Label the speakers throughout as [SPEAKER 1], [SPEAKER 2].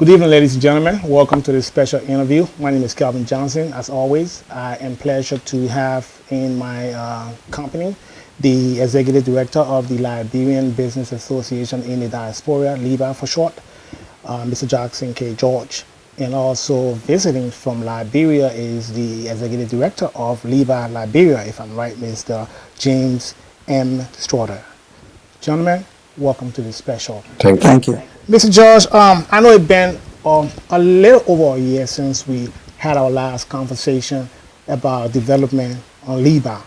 [SPEAKER 1] Good evening, ladies and gentlemen. Welcome to this special interview. My name is Calvin Johnson. As always, I am pleased to have in my company the Executive Director of the Liberian Business Association in the Diaspora, LIBA for short, Mr. Jackson K. George. And also visiting from Liberia is the Executive Director of LIBA Liberia, if I'm right, Mr. James M. Struther. Gentlemen, welcome to this special.
[SPEAKER 2] Thank you.
[SPEAKER 1] Mr. George, I know it's been a little over a year since we had our last conversation about development on LIBA.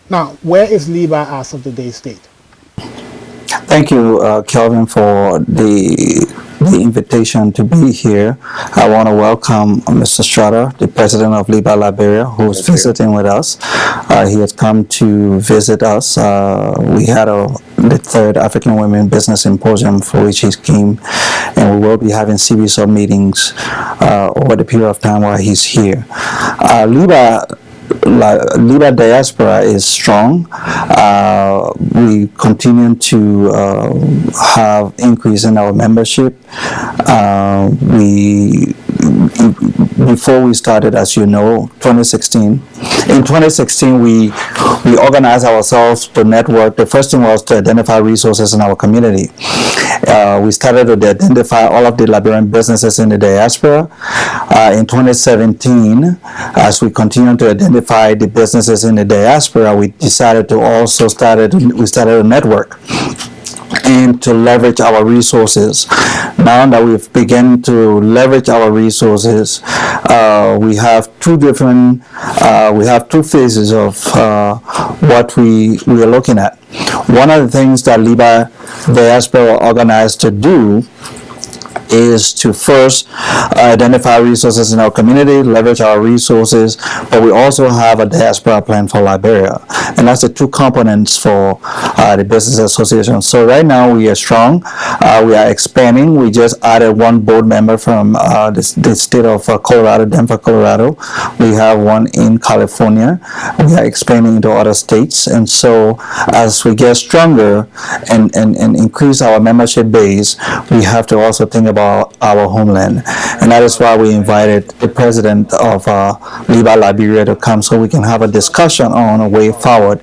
[SPEAKER 1] Now, where is LIBA as of today's state?
[SPEAKER 2] Thank you, Kelvin, for the invitation to be here. I want to welcome Mr. Struther, the president of LIBA Liberia, who is visiting with us. He has come to visit us. We had the third African Women Business Symposium for which he came, and we will be having series of meetings over the period of time while he's here. LIBA Diaspora is strong. We continue to have increase in our membership. Before we started, as you know, 2016. In 2016, we organized ourselves to network. The first thing was to identify resources in our community. We started to identify all of the Liberian businesses in the diaspora. In 2017, as we continued to identify the businesses in the diaspora, we decided to also started a network and to leverage our resources. Now that we've begun to leverage our resources, we have two phases of what we are looking at. One of the things that LIBA Diaspora organized to do is to first identify resources in our community, leverage our resources, but we also have a diaspora plan for Liberia. And that's the two components for the Business Association. So right now we are strong. We are expanding. We just added one board member from the state of Colorado, Denver, Colorado. We have one in California. We are expanding into other states. And so as we get stronger and increase our membership base, we have to also think about our homeland, and that is why we invited the president of LIBA Liberia to come so we can have a discussion on a way forward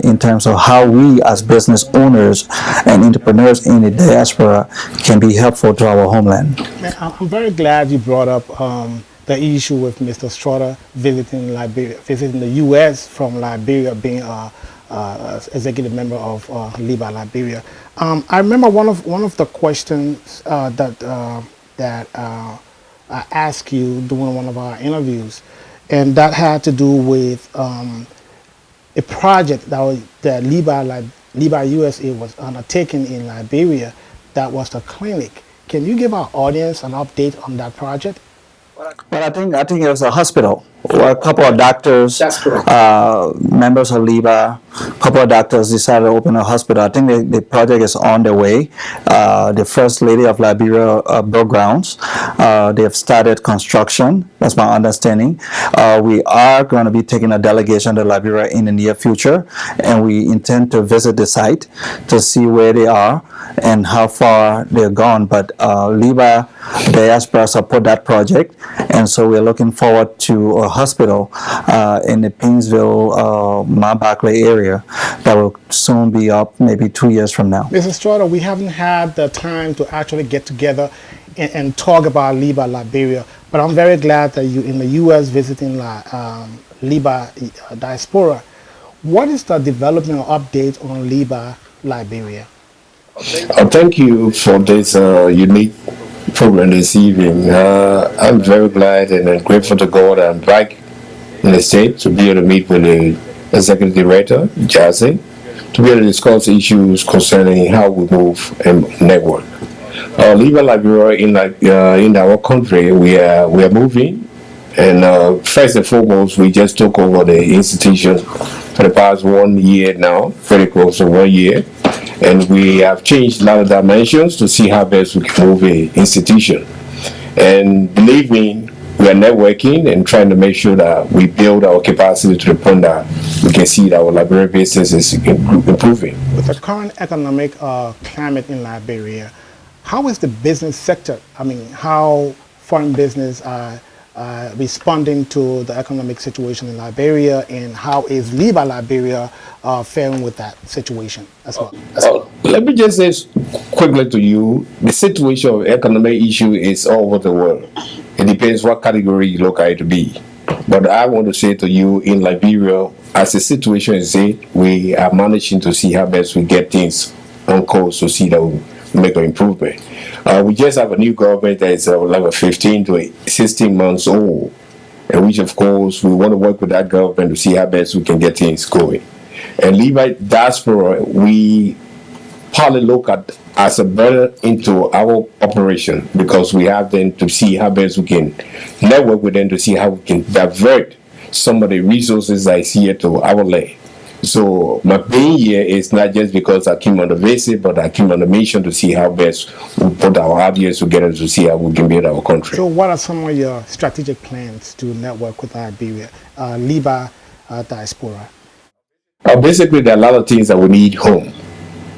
[SPEAKER 2] in terms of how we as business owners and entrepreneurs in the diaspora can be helpful to our homeland.
[SPEAKER 1] I'm very glad you brought up the issue with Mr. Struther visiting the U.S. from Liberia, being executive member of LIBA Liberia. I remember one of the questions that I asked you during one of our interviews, and that had to do with a project that LIBA USA was undertaking in Liberia. That was the clinic. Can you give our audience an update on that project?
[SPEAKER 2] Well, I think it was a hospital. A couple of doctors, members of LIBA, a couple of doctors decided to open a hospital. I think the project is on the way. The First Lady of Liberia broke grounds. They have started construction. That's my understanding. We are going to be taking a delegation to Liberia in the near future, and we intend to visit the site to see where they are and how far they're gone. But LIBA Diaspora support that project, and so we're looking forward to a hospital in the Painesville, Mount Barclay area that will soon be up, maybe 2 years from now.
[SPEAKER 1] Mr. Struther, we haven't had the time to actually get together and talk about LIBA Liberia, but I'm very glad that you're in the U.S. visiting LIBA Diaspora. What is the development update on LIBA Liberia?
[SPEAKER 3] Thank you for this unique program this evening. I'm very glad and grateful to God I'm back in the state to be able to meet with the Executive Director, Jazzy, to be able to discuss issues concerning how we move and network. LIBA Liberia in our country, we are moving, and first and foremost, we just took over the institution for the past 1 year now, very close to 1 year. And we have changed a lot of dimensions to see how best we can move the institution. And believe me, we are networking and trying to make sure that we build our capacity to the point that we can see that our Liberian business is improving.
[SPEAKER 1] With the current economic climate in Liberia, how is the business sector, how foreign business are responding to the economic situation in Liberia, and how is LIBA Liberia faring with that situation as well?
[SPEAKER 3] Let me just say quickly to you, the situation of economic issue is all over the world. It depends what category you look at it to be. But I want to say to you, in Liberia, as the situation is, we are managing to see how best we get things on course to see that we make an improvement. We just have a new government that is like 15 to 16 months old, and which, of course, we want to work with that government to see how best we can get things going. And Liberian Diaspora, we partly look at as a better into our operation, because we have them to see how best we can network with them to see how we can divert some of the resources that is here to our land. So my being here is not just because I came on the visit, but I came on the mission to see how best we put our ideas together to see how we can build our country.
[SPEAKER 1] So what are some of your strategic plans to network with Liberia, LIBA Diaspora?
[SPEAKER 3] Basically, there are a lot of things that we need home.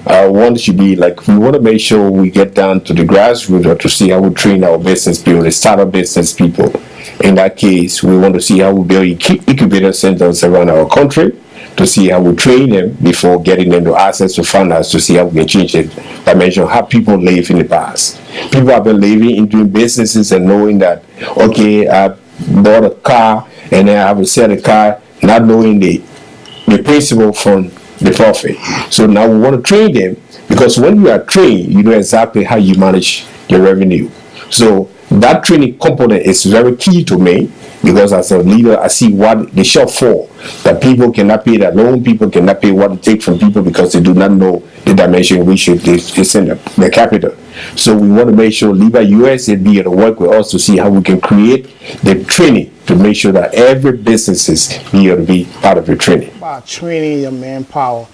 [SPEAKER 3] One should be like, we want to make sure we get down to the grassroots to see how we train our business people, the startup business people. In that case, we want to see how we build incubator centers around our country, to see how we train them before getting them to access to finance, to see how we can change the dimension of how people live in the past. People have been living in doing businesses and knowing that, okay, I bought a car and then I have to sell the car, not knowing the principle from the profit. So now we want to train them, because when you are trained, you know exactly how you manage your revenue. So that training component is very key to me, because as a leader, I see what the shortfall, that people cannot pay their loan, people cannot pay what they take from people because they do not know the dimension in which they send their capital. So we want to make sure LIBA US will be able to work with us to see how we can create the training to make sure that every business is here to be part of the training.
[SPEAKER 1] About training your manpower,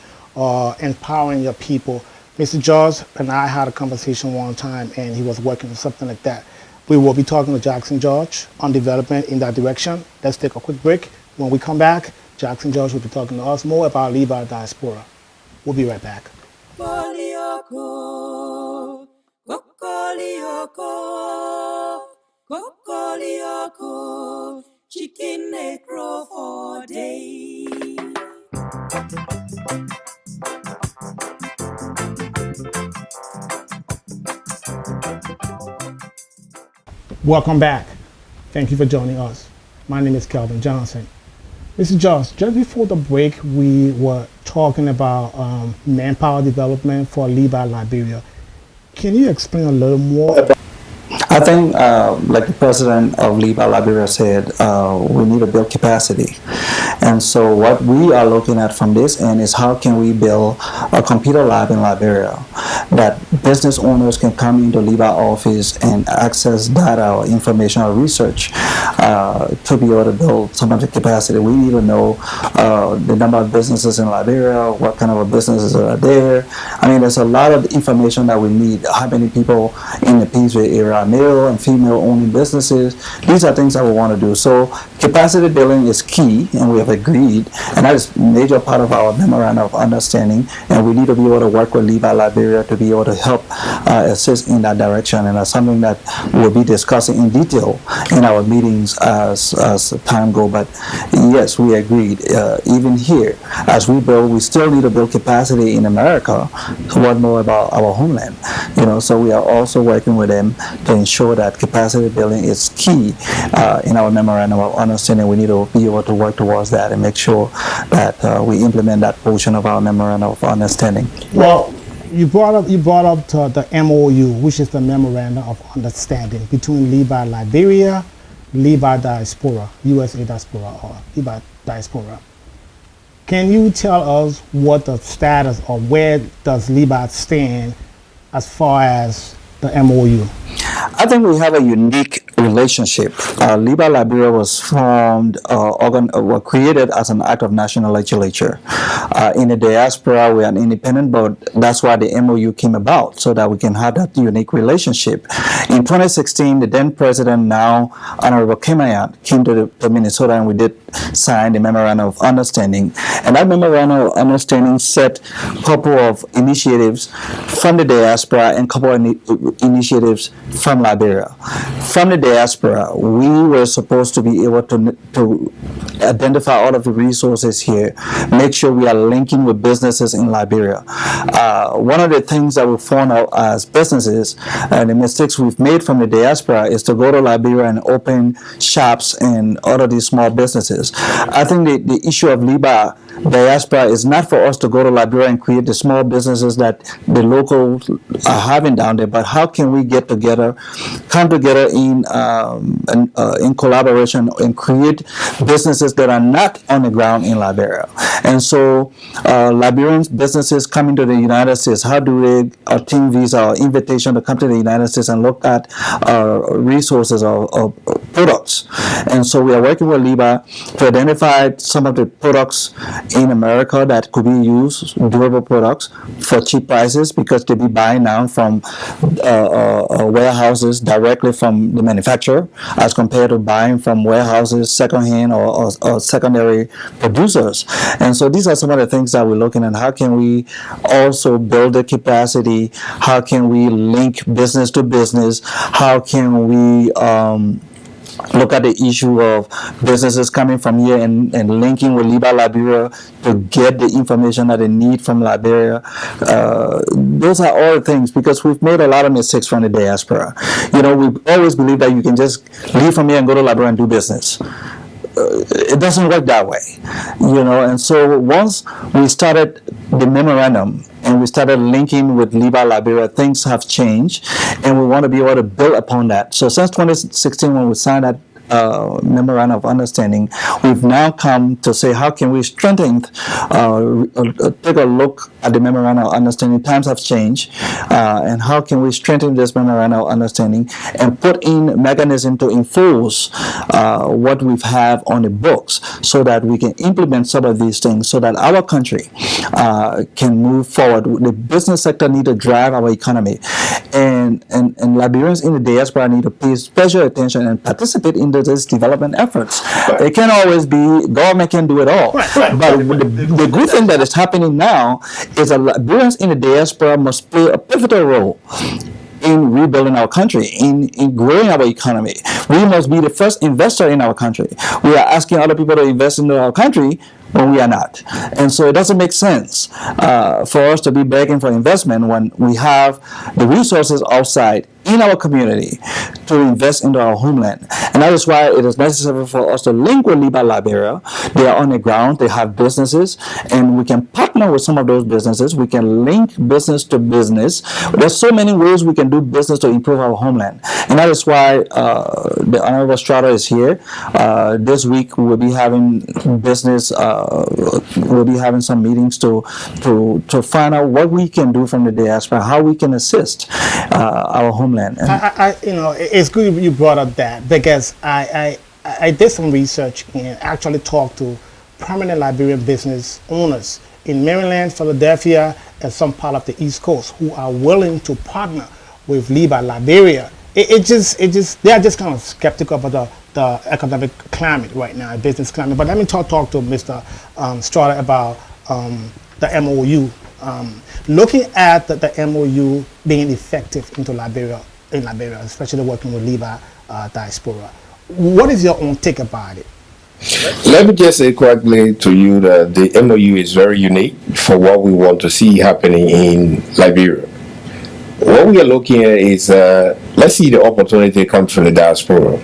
[SPEAKER 1] empowering your people. Mr. George and I had a conversation one time, and he was working on something like that. We will be talking to Jackson George on development in that direction. Let's take a quick break. When we come back, Jackson George will be talking to us more about LIBA Diaspora. We'll be right back. Chicken they grow for day. Welcome back. Thank you for joining us. My name is Kelvin Johnson. Mr. Josh, just before the break, we were talking about manpower development for LIBA Liberia. Can you explain a little more about?
[SPEAKER 2] I think, like the president of LIBA Liberia said, we need to build capacity. And so what we are looking at from this end is how can we build a computer lab in Liberia that business owners can come into LIBA office and access data or information or research to be able to build some of the capacity. We need to know the number of businesses in Liberia, what kind of businesses are there. I mean, there's a lot of information that we need. How many people in the Peaceville area, male and female owning businesses. These are things that we want to do. So capacity building is key, and we have agreed, and that is a major part of our Memorandum of Understanding, and we need to be able to work with LIBA Liberia to be able to help assist in that direction, and that's something that we'll be discussing in detail in our meetings as time goes. But yes, we agreed. Even here, as we build, we still need to build capacity in America to learn more about our homeland. So we are also working with them to ensure that capacity building is key in our Memorandum of Understanding. We need to be able to work towards that and make sure that we implement that portion of our Memorandum of Understanding.
[SPEAKER 1] Well, you brought up the MOU, which is the Memorandum of Understanding between LIBA Liberia, LIBA Diaspora, USA Diaspora, or LIBA Diaspora. Can you tell us what the status, or where does LIBA stand as far as the MOU?
[SPEAKER 2] I think we have a unique relationship. LIBA Liberia was formed, created as an act of national legislature. In the diaspora, we are an independent, but that's why the MOU came about, so that we can have that unique relationship. In 2016, the then president, now Honorable Kemayat, came to Minnesota, and we did signed a Memorandum of Understanding. And that Memorandum of Understanding set a couple of initiatives from the diaspora and a couple of initiatives from Liberia. From the diaspora, we were supposed to be able to identify all of the resources here, make sure we are linking with businesses in Liberia. One of the things that we found out as businesses, and the mistakes we've made from the diaspora, is to go to Liberia and open shops and all of these small businesses. I think the issue of LIBA diaspora is not for us to go to Liberia and create the small businesses that the locals are having down there, but how can we get together, come together in collaboration and create businesses that are not on the ground in Liberia. And so Liberian businesses coming to the United States, how do they obtain visa or invitation to come to the United States and look at resources or products? And so we are working with LIBA to identify some of the products in America that could be used, durable products, for cheap prices, because they be buying now from warehouses directly from the manufacturer, as compared to buying from warehouses secondhand or secondary producers. And so these are some of the things that we're looking at. How can we also build the capacity? How can we link business to business? How can we look at the issue of businesses coming from here and linking with LIBA Liberia to get the information that they need from Liberia. Those are all things, because we've made a lot of mistakes from the diaspora. You know, we always believe that you can just leave from here and go to Liberia and do business. It doesn't work that way, you know. And so once we started the memorandum and we started linking with LIBA Liberia, things have changed, and we want to be able to build upon that. So since 2016, when we signed that Memorandum of Understanding, we've now come to say, how can we strengthen, take a look at the Memorandum of Understanding. Times have changed, and how can we strengthen this Memorandum of Understanding and put in mechanism to enforce what we have on the books, so that we can implement some of these things, so that our country can move forward. The business sector need to drive our economy, and Liberians in the diaspora need to pay special attention and participate in these development efforts. Right. It can't always be government can do it all. Right. But the good thing that is happening now is that Liberians in the diaspora must play a pivotal role in rebuilding our country, in growing our economy. We must be the first investor in our country. We are asking other people to invest into our country when we are not. And so it doesn't make sense for us to be begging for investment when we have the resources outside in our community to invest into our homeland. And that is why it is necessary for us to link with LIBA Liberia. They are on the ground, they have businesses, and we can partner with some of those businesses. We can link business to business. There's so many ways we can do business to improve our homeland. And that is why the Honorable Struther is here. This week we will be having business, we'll be having some meetings to find out what we can do from the diaspora, how we can assist our homeland.
[SPEAKER 1] And you know, it's good you brought up that, because I did some research and actually talked to prominent Liberian business owners in Maryland, Philadelphia, and some part of the East Coast who are willing to partner with LIBA Liberia. They are just kind of skeptical about the economic climate right now, business climate. But let me talk to Mr. Struther about the MOU. Looking at the MOU being effective in Liberia, especially working with LIBA Diaspora, what is your own take about it?
[SPEAKER 3] Let me just say quickly to you that the MOU is very unique for what we want to see happening in Liberia. What we are looking at is, let's see the opportunity come from the diaspora.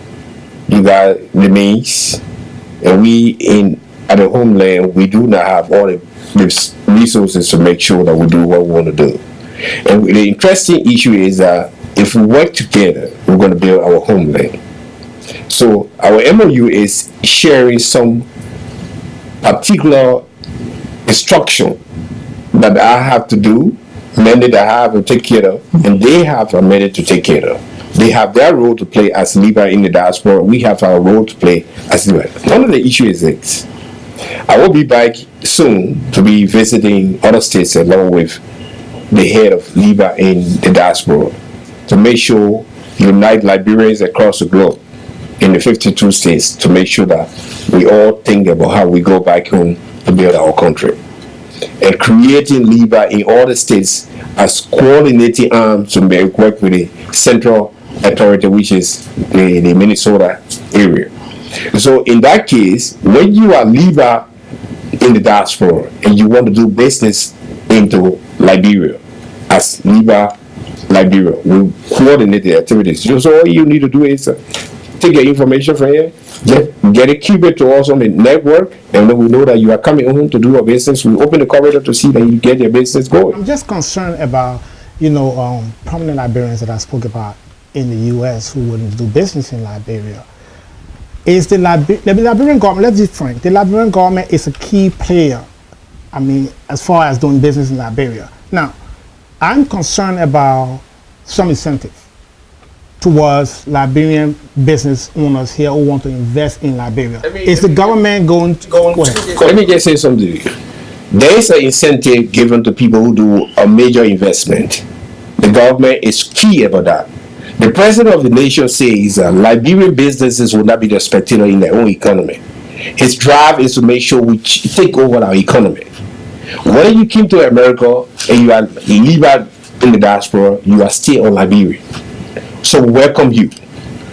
[SPEAKER 3] You got the means, and we at the homeland, we do not have all the resources to make sure that we do what we want to do. And the interesting issue is that if we work together, we're going to build our homeland. So our MOU is sharing some particular instruction that I have to do, mandate I have to take care of, and they have a mandate to take care of. They have their role to play as LIBA in the diaspora. We have our role to play as LIBA. One of the issues is this. I will be back soon to be visiting other states along with the head of LIBA in the diaspora to make sure unite Liberians across the globe in the 52 states to make sure that we all think about how we go back home to build our country. And creating LIBA in all the states as coordinating arms to work with the central authority, which is the Minnesota area. So in that case, when you are LIBA in the diaspora and you want to do business into Liberia, as LIBA Liberia, we coordinate the activities. So all you need to do is take your information from here, get it, keep it to us on the network, and then we know that you are coming home to do your business. We open the corridor to see that you get your business going.
[SPEAKER 1] I'm just concerned about, prominent Liberians that I spoke about in the U.S. who wouldn't do business in Liberia. Is the Liberian government, let's be frank, the Liberian government is a key player, as far as doing business in Liberia. Now, I'm concerned about some incentive towards Liberian business owners here who want to invest in Liberia. Is the government going to go ahead?
[SPEAKER 3] Let me just say something to you. There is an incentive given to people who do a major investment. The government is key about that. The president of the nation says that Liberian businesses will not be the spectator in their own economy. His drive is to make sure we take over our economy. When you came to America and you are LIBA in the diaspora, you are still on Liberia. So we welcome you.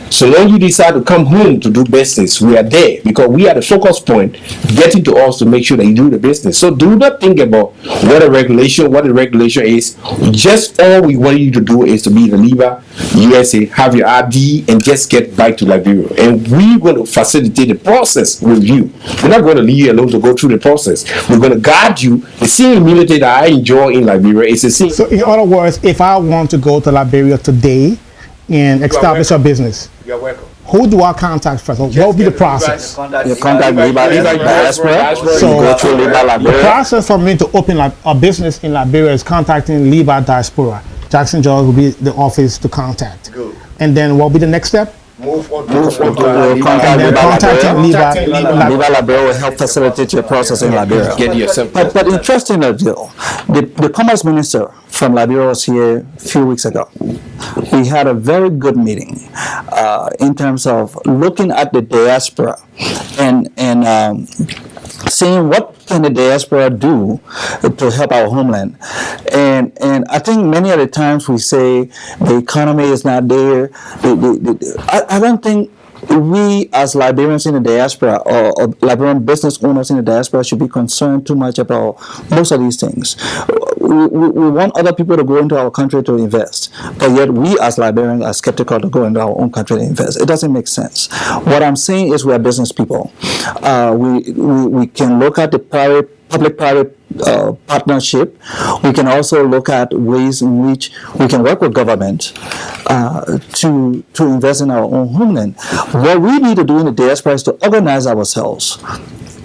[SPEAKER 3] So when you decide to come home to do business, we are there because we are the focus point getting to us to make sure that you do the business. So do not think about what the regulation is. Just all we want you to do is to be the LIBA USA, have your ID, and just get back to Liberia. And we're going to facilitate the process with you. We're not going to leave you alone to go through the process. We're going to guide you. The same immunity that I enjoy in Liberia is the same.
[SPEAKER 1] So in other words, if I want to go to Liberia today and establish a business,
[SPEAKER 3] you're welcome.
[SPEAKER 1] Who do I contact first? What will be the process?
[SPEAKER 2] You contact LIBA Diaspora.
[SPEAKER 1] So
[SPEAKER 2] you go through LIBA
[SPEAKER 1] the
[SPEAKER 2] Liberia.
[SPEAKER 1] process for me to open a business in Liberia is contacting LIBA Diaspora. Jackson George will be the office to contact.
[SPEAKER 3] Good.
[SPEAKER 1] And then what will be the next step?
[SPEAKER 3] Move on
[SPEAKER 2] Contact LIBA Liberia will help facilitate your process in Liberia.
[SPEAKER 3] Get yourself.
[SPEAKER 2] But interestingly, the Commerce Minister from Liberia was here a few weeks ago. We had a very good meeting in terms of looking at the diaspora and seeing what can the diaspora do to help our homeland. And I think many of the times we say the economy is not there. I don't think we as Liberians in the diaspora or Liberian business owners in the diaspora should be concerned too much about most of these things. We want other people to go into our country to invest, but yet we as Liberians are skeptical to go into our own country to invest. It doesn't make sense. What I'm saying is we are business people. We can look at the public-private partnership. We can also look at ways in which we can work with government to invest in our own homeland. What we need to do in the diaspora is to organize ourselves.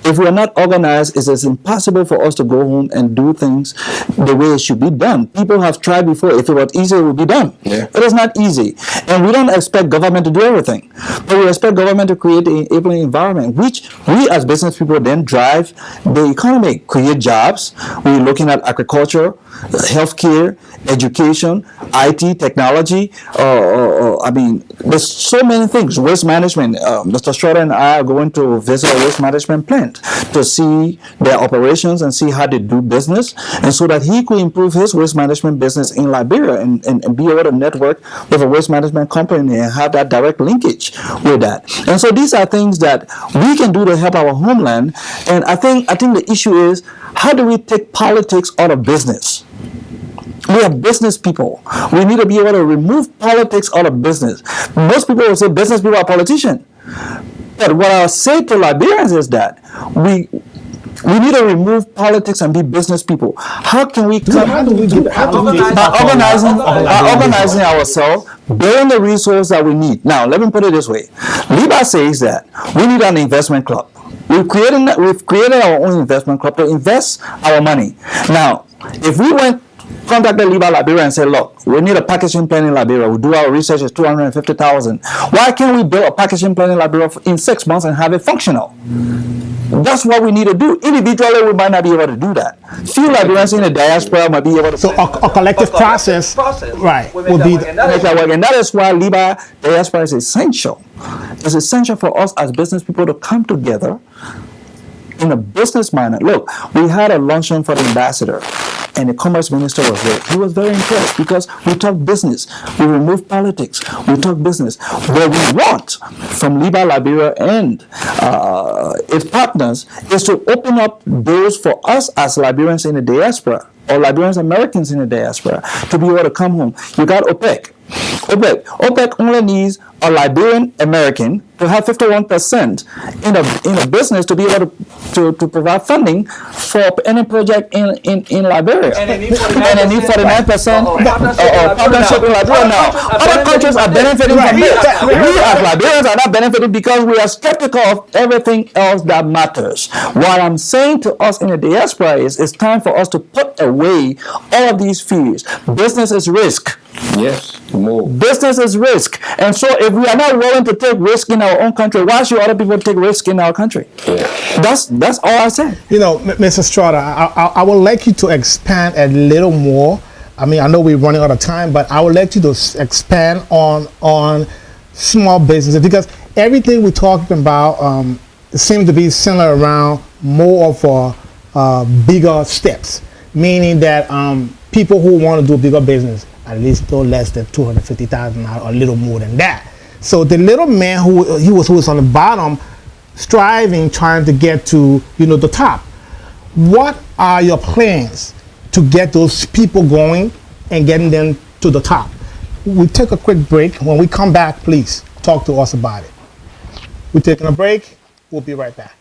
[SPEAKER 2] If we are not organized, it is impossible for us to go home and do things the way it should be done. People have tried before. If it was easy, it would be done. Yeah. It is not easy. And we don't expect government to do everything. But we expect government to create an enabling environment, which we as business people then drive the economy, create jobs. We're looking at agriculture, healthcare, education, IT, technology. There's so many things. Waste management. Mr. Struther and I are going to visit a waste management plant to see their operations and see how they do business, and so that he could improve his waste management business in Liberia and be able to network with a waste management company and have that direct linkage with that. And so these are things that we can do to help our homeland. And I think the issue is, how do we take politics out of business? We are business people. We need to be able to remove politics out of business. Most people will say business people are politicians. But what I'll say to Liberians is that we need to remove politics and be business people. How can we come by organizing ourselves, building the resources that we need? Now, let me put it this way. LIBA says that we need an investment club. We've created our own investment club to invest our money. Now, if we contacted LIBA Liberia and said, look, we need a packaging plant in Liberia. We do our research, it's $250,000. Why can't we build a packaging plant in Liberia in 6 months and have it functional? That's what we need to do. Individually, we might not be able to do that. Few Liberians in the diaspora might be able to.
[SPEAKER 1] So a collective process, right, will be
[SPEAKER 2] make that work. And that is why LIBA diaspora is essential. It's essential for us as business people to come together in a business manner. Look, we had a luncheon for the ambassador, and the commerce minister was there. He was very impressed because we talk business. We remove politics. We talk business. What we want from LIBA Liberia and its partners is to open up doors for us as Liberians in the diaspora or Liberians Americans in the diaspora to be able to come home. You got OPEC. OPEC only needs a Liberian American to have 51% in a business to be able to provide funding for any project in Liberia. And they need 49% partnership in Liberia now. Other countries are benefiting from this. We as Liberians are not benefiting because we are skeptical of everything else that matters. What I'm saying to us in the diaspora is it's time for us to put away all of these fears. Business is risk.
[SPEAKER 3] Yes, more.
[SPEAKER 2] Business is risk. And so if we are not willing to take risk in our own country, why should other people take risk in our country?
[SPEAKER 3] Yeah.
[SPEAKER 2] That's all I say.
[SPEAKER 1] You know, Mr. Struther, I would like you to expand a little more. I mean, I know we're running out of time, but I would like you to expand on small businesses, because everything we're talking about seems to be centered around more of bigger steps, meaning that people who want to do bigger business, at least no less than $250,000 or a little more than that. So the little man who was on the bottom, striving, trying to get to the top. What are your plans to get those people going and getting them to the top? We take a quick break. When we come back, please talk to us about it. We're taking a break. We'll be right back.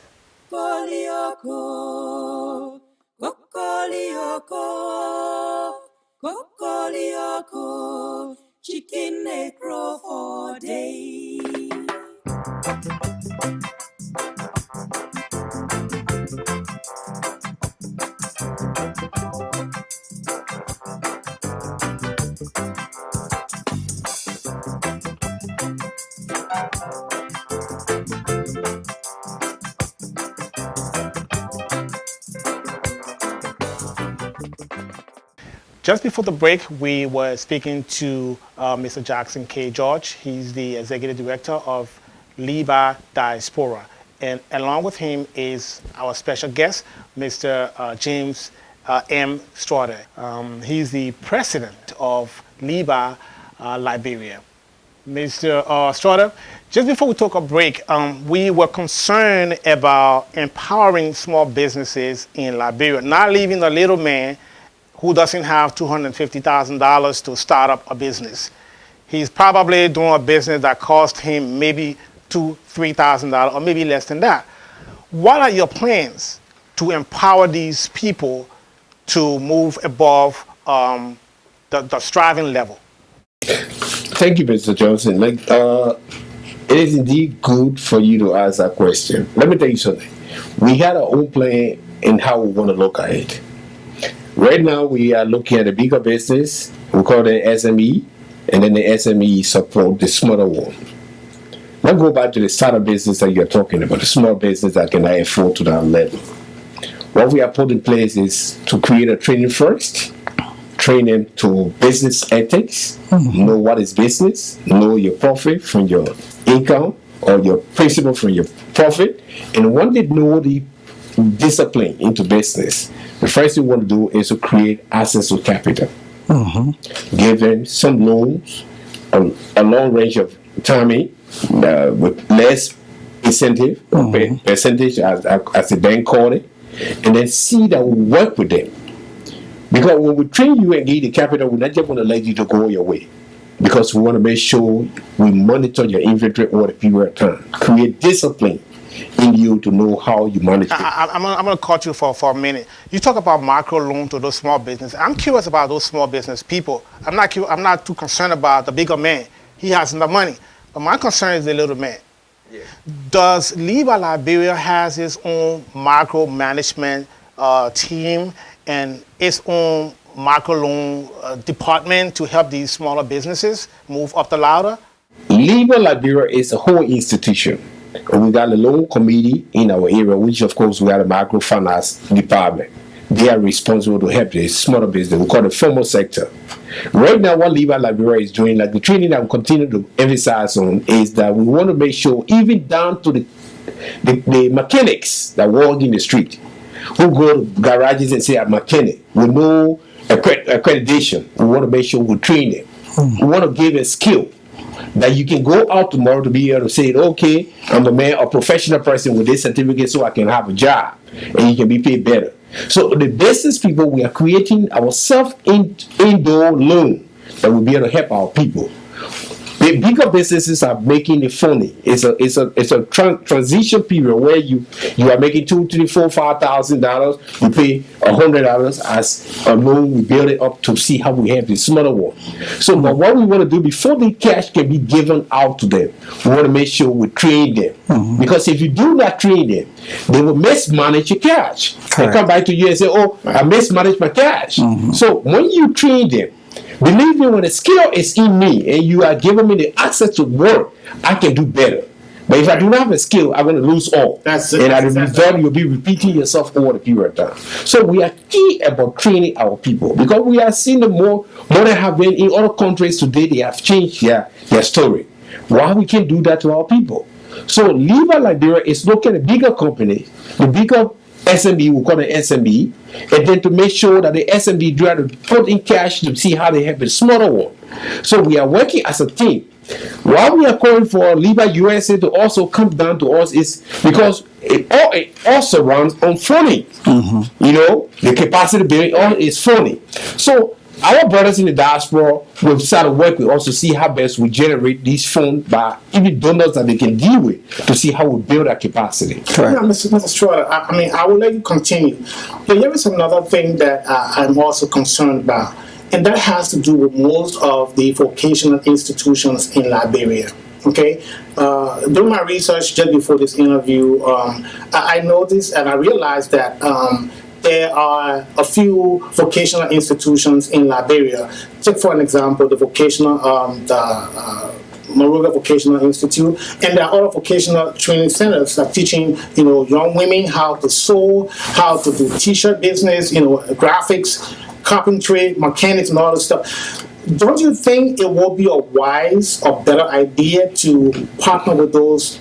[SPEAKER 4] Chicken they grow for days.
[SPEAKER 1] Just before the break, we were speaking to Mr. Jackson K. George. He's the Executive Director of LIBA Diaspora. And along with him is our special guest, Mr. James M. Struther. He's the President of LIBA Liberia. Mr. Struther, just before we took a break, we were concerned about empowering small businesses in Liberia, not leaving the little man who doesn't have $250,000 to start up a business. He's probably doing a business that cost him maybe $2,000-$3,000 or maybe less than that. What are your plans to empower these people to move above the striving level?
[SPEAKER 3] Thank you, Mr. Johnson. It is indeed good for you to ask that question. Let me tell you something. We had our own plan in how we want to look at it. Right now, we are looking at a bigger business. We call it SME, and then the SME support the smaller one. Now go back to the startup business that you're talking about, the small business that can afford to that level. What we have put in place is to create a training first, training to business ethics, know what is business, know your profit from your income or your principal from your profit, and when they know the discipline into business, the first thing we want to do is to create access to capital. Give them some loans, a long range of timing with less incentive, percentage as the bank called it, and then see that we work with them. Because when we train you and give the capital, we're not just going to let you to go your way. Because we want to make sure we monitor your inventory over the period of time. Create discipline in you to know how you manage it.
[SPEAKER 1] I'm going to cut you for a minute. You talk about micro loan to those small businesses. I'm curious about those small business people. I'm not too concerned about the bigger man. He has enough money. But my concern is the little man. Yeah. Does LIBA Liberia has its own micro management team and its own micro loan department to help these smaller businesses move up the ladder?
[SPEAKER 3] LIBA Liberia is a whole institution. And we got a loan committee in our area, which of course we got a microfinance department. They are responsible to help the smaller business. We call it formal sector. Right now, what LIBA Liberia is doing, like the training that we continue to emphasize on, is that we want to make sure, even down to the mechanics that walk in the street, who go to garages and say, I'm a mechanic, with no accreditation. We want to make sure we train them. We want to give a skill that you can go out tomorrow to be able to say, okay, I'm a professional person with this certificate so I can have a job and you can be paid better. So the business people, we are creating our self-indoor loan that will be able to help our people. The bigger businesses are making it funny. It's a transition period where you are making $2,000, $3,000, $4,000, $5,000. You pay $100 as a loan. We build it up to see how we have the smaller one. So, but what we want to do before the cash can be given out to them, we want to make sure we train them. Because if you do not train them, they will mismanage your cash. They come back to you and say, "Oh, I mismanaged my cash." So when you train them, believe me, when the skill is in me and you are giving me the access to work, I can do better. But if I do not have a skill, I'm going to lose all. That's it. And as a result, you'll be repeating yourself over the period of time. So we are key about training our people, because we are seeing the more than have been in other countries today. They have changed their story. Why we can't do that to our people? So LIBA Liberia is looking at bigger companies, the bigger SMB, we call it SMB, and then to make sure that the SMB try to put in cash to see how they have a smaller one. So we are working as a team. What we are calling for LIBA USA to also come down to us is because it also runs on funding. You know, the capacity building all is funding. So our brothers in the diaspora, we've started working also see how best we generate these funds by even donors that they can deal with to see how we build our capacity.
[SPEAKER 5] Yeah, Mr. Struther, I mean, I will let you continue. But there is another thing that I'm also concerned about, and that has to do with most of the vocational institutions in Liberia. Okay, doing my research just before this interview, I noticed and I realized that there are a few vocational institutions in Liberia. Take for an example, the vocational, Moruga Vocational Institute, and there are other vocational training centers that are teaching, you know, young women how to sew, how to do t-shirt business, you know, graphics, carpentry, mechanics, and all this stuff. Don't you think it will be a wise or better idea to partner with those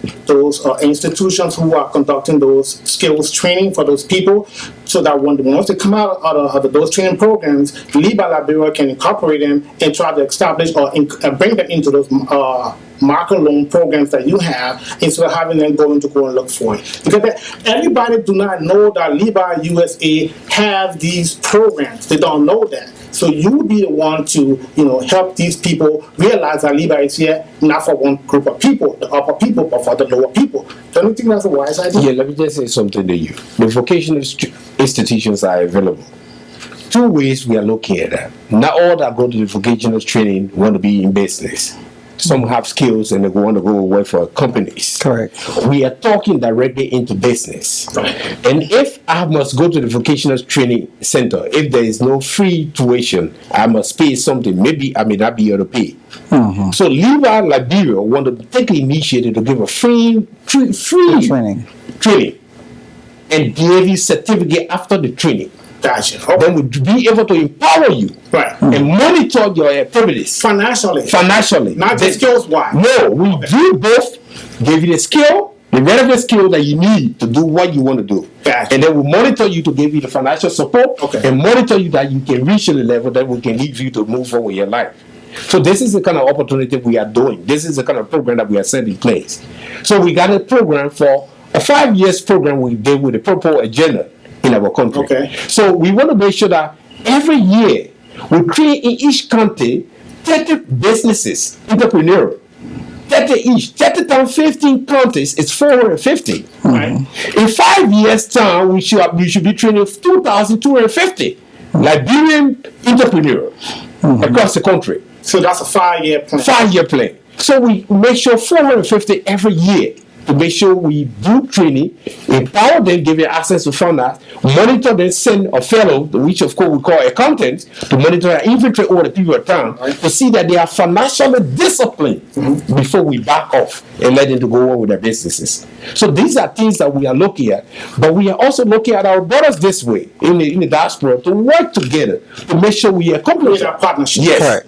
[SPEAKER 5] institutions who are conducting those skills training for those people, so that once they come out of those training programs, LIBA Liberia can incorporate them and try to establish or bring them into those market loan programs that you have, instead of having them go and look for it? Because everybody do not know that LIBA USA have these programs. They don't know that. So you would be the one to, you know, help these people realize that LIBA is here not for one group of people, the upper people, but for the lower people. Don't you think that's a wise idea?
[SPEAKER 3] Yeah, let me just say something to you. The vocational institutions are available. Two ways we are looking at that. Not all that go to the vocational training want to be in business. Some have skills and they want to go work for companies.
[SPEAKER 2] Correct.
[SPEAKER 3] We are talking directly into business.
[SPEAKER 5] Right.
[SPEAKER 3] And if I must go to the vocational training center, if there is no free tuition, I must pay something. Maybe I may not be able to pay. So LIBA Liberia want to take the initiative to give a free training and give you certificate after the training.
[SPEAKER 5] Gotcha.
[SPEAKER 3] Then we'll be able to empower you,
[SPEAKER 5] right,
[SPEAKER 3] and monitor your activities
[SPEAKER 5] financially,
[SPEAKER 3] not
[SPEAKER 5] just skills wise.
[SPEAKER 3] No, we do both. Give you the skill, the relevant skill that you need to do what you want to do.
[SPEAKER 5] Gotcha.
[SPEAKER 3] And then we monitor you to give you the financial support, and monitor you that you can reach the level that we can leave you to move on with your life. So this is the kind of opportunity we are doing. This is the kind of program that we are setting in place. So we got a program for a 5 years program we did with a purple agenda in our country.
[SPEAKER 5] Okay.
[SPEAKER 3] So we want to make sure that every year we create in each county 30 businesses, entrepreneurs. 30 each. 30 times 15 counties is 450. Right? In 5 years' time, you should be training 2,250 Liberian entrepreneurs across the country.
[SPEAKER 5] So that's a 5 year plan.
[SPEAKER 3] 5 year plan. So we make sure 450 every year to make sure we do training, empower them, give them access to funders, monitor them, send a fellow, which of course we call accountants, to monitor and infiltrate all the people around to see that they are financially disciplined before we back off and let them to go on with their businesses. So these are things that we are looking at, but we are also looking at our brothers this way in the diaspora to work together to make sure we accomplish
[SPEAKER 5] our partnership.
[SPEAKER 3] Yes.
[SPEAKER 2] Correct.